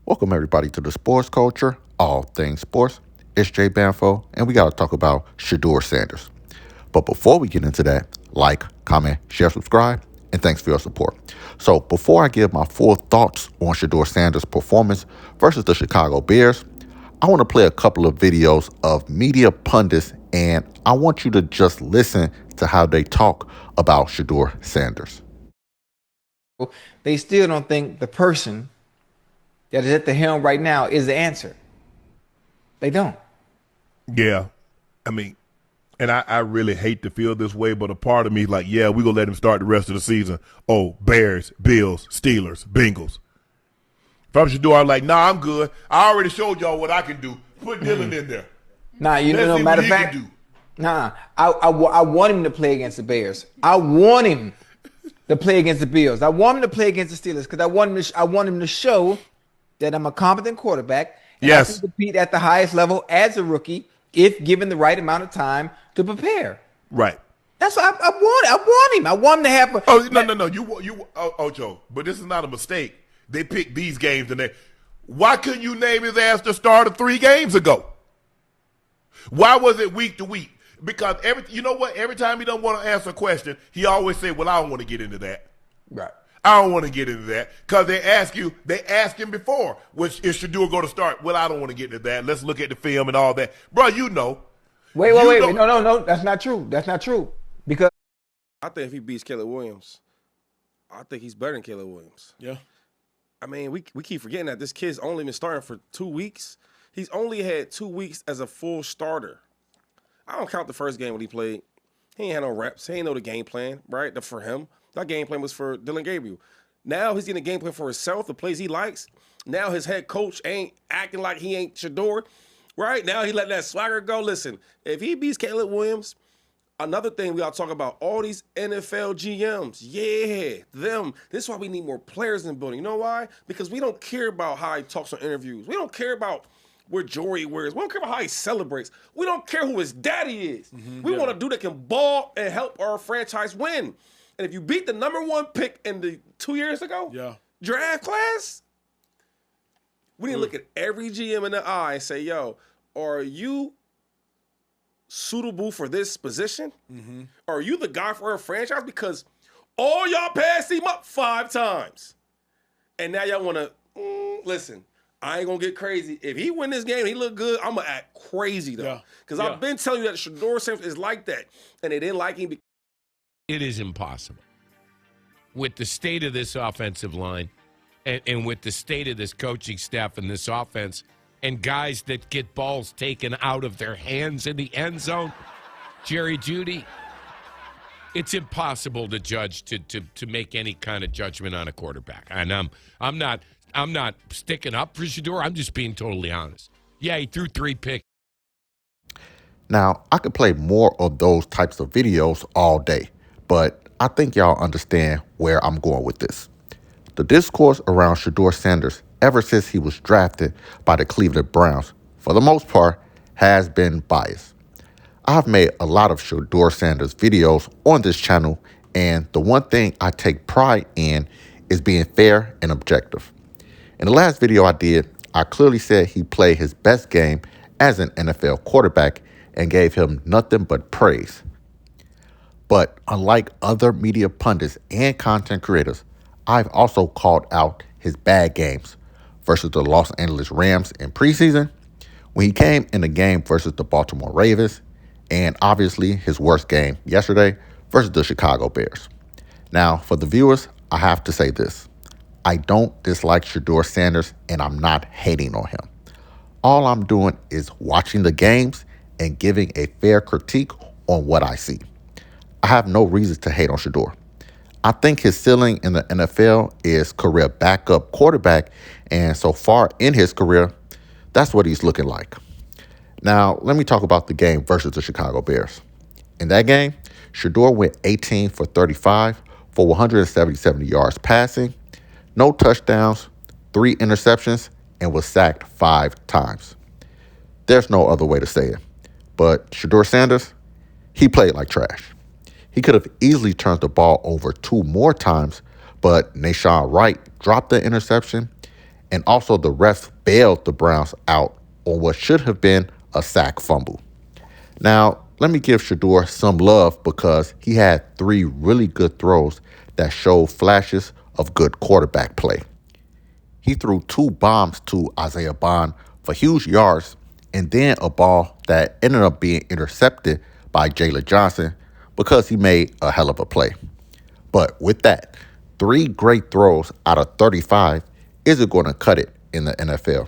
Welcome everybody to the Sports Culture, all things sports. It's Jay Banfo, and we got to talk about Shedeur Sanders. But before we get into that, like, comment, share, subscribe, and thanks for your support. So before I give my full thoughts on Shedeur Sanders' performance versus the Chicago Bears, I want to play a couple of videos of media pundits, and I want you to just listen to how they talk about Shedeur Sanders. They still don't think the person that is at the helm right now is the answer. They don't. Yeah. I mean, and I really hate to feel this way, but a part of me is like, yeah, we're going to let him start the rest of the season. Oh, Bears, Bills, Steelers, Bengals. If I'm Shedeur, I'm like, nah, I'm good. I already showed y'all what I can do. Put Dylan in there. Nah, you Let's know, see matter what of he fact, can do. I want him to play against the Bears. I want him to play against the Bills. I want him to play against the Steelers because I want him to show that I'm a competent quarterback and I Yes. can compete at the highest level as a rookie if given the right amount of time to prepare. Right. That's what I want. I want him. I want him to have. Oh, no. Joe, but this is not a mistake. They picked these games and why couldn't you name his ass the starter 3 games ago? Why was it week to week? Because you know what? Every time he don't want to answer a question, he always say, well, I don't want to get into that. Right. I don't want to get into that because they asked him before, which is Shedeur going to start? Well, I don't want to get into that. Let's look at the film and all that. Bro, you know. Wait. No. That's not true. That's not true. Because I think if he beats Caleb Williams, I think he's better than Caleb Williams. Yeah. I mean, we keep forgetting that this kid's only been starting for 2 weeks. He's only had 2 weeks as a full starter. I don't count the first game when he played. He ain't had no reps. He ain't know the game plan, right? For him. That game plan was for Dylan Gabriel. Now he's getting a game plan for himself, the plays he likes. Now his head coach ain't acting like he ain't Shedeur, right? Now he letting that swagger go. Listen, if he beats Caleb Williams, another thing we got to talk about, all these NFL GMs. Yeah, them. This is why we need more players in the building. You know why? Because we don't care about how he talks on interviews. We don't care about where jewelry wears. We don't care about how he celebrates. We don't care who his daddy is. We want a dude that can ball and help our franchise win. And if you beat the number 1 pick in the 2 years ago draft class, we need to look at every GM in the eye and say, yo, are you suitable for this position? Are you the guy for our franchise? Because all y'all passed him up 5 times. And now y'all want to, listen, I ain't going to get crazy. If he win this game and he look good, I'm going to act crazy, though. Because I've been telling you that Shedeur Sanders is like that. And they didn't like him because it is impossible. With the state of this offensive line and with the state of this coaching staff and this offense and guys that get balls taken out of their hands in the end zone, Jerry Jeudy, it's impossible to judge, to make any kind of judgment on a quarterback. And I'm not sticking up for Shedeur. I'm just being totally honest. Yeah, he threw 3 picks. Now, I could play more of those types of videos all day, but I think y'all understand where I'm going with this. The discourse around Shedeur Sanders ever since he was drafted by the Cleveland Browns, for the most part, has been biased. I've made a lot of Shedeur Sanders videos on this channel, and the one thing I take pride in is being fair and objective. In the last video I did, I clearly said he played his best game as an NFL quarterback and gave him nothing but praise. But unlike other media pundits and content creators, I've also called out his bad games versus the Los Angeles Rams in preseason, when he came in the game versus the Baltimore Ravens, and obviously his worst game yesterday versus the Chicago Bears. Now, for the viewers, I have to say this. I don't dislike Shedeur Sanders, and I'm not hating on him. All I'm doing is watching the games and giving a fair critique on what I see. I have no reason to hate on Shedeur. I think his ceiling in the NFL is career backup quarterback, and so far in his career, that's what he's looking like. Now, let me talk about the game versus the Chicago Bears. In that game, Shedeur went 18 for 35 for 177 yards passing, no touchdowns, 3 interceptions, and was sacked 5 times. There's no other way to say it. But Shedeur Sanders, he played like trash. He could have easily turned the ball over 2 more times, but Nashawn Wright dropped the interception, And also the refs bailed the Browns out on what should have been a sack fumble. Now, let me give Shedeur some love because he had 3 really good throws that showed flashes of good quarterback play. He threw 2 bombs to Isaiah Bond for huge yards and then a ball that ended up being intercepted by Jalen Johnson because he made a hell of a play. But with that, 3 great throws out of 35 isn't going to cut it in the NFL.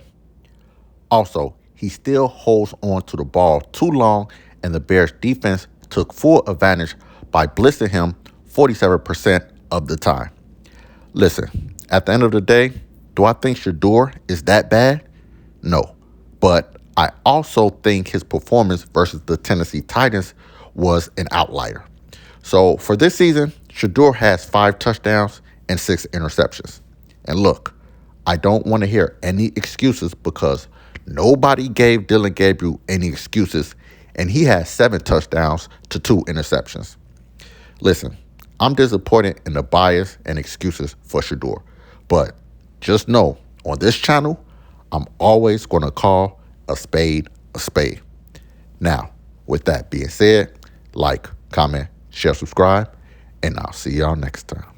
Also, he still holds on to the ball too long, and the Bears defense took full advantage by blitzing him 47% of the time. Listen, at the end of the day, do I think Shedeur is that bad? No. But I also think his performance versus the Tennessee Titans was an outlier. So for this season, Shedeur has 5 touchdowns and 6 interceptions. And look, I don't want to hear any excuses because nobody gave Dylan Gabriel any excuses, and he has 7 touchdowns to 2 interceptions. Listen, I'm disappointed in the bias and excuses for Shedeur, but just know on this channel, I'm always going to call a spade a spade. Now, with that being said, like, comment, share, subscribe, and I'll see y'all next time.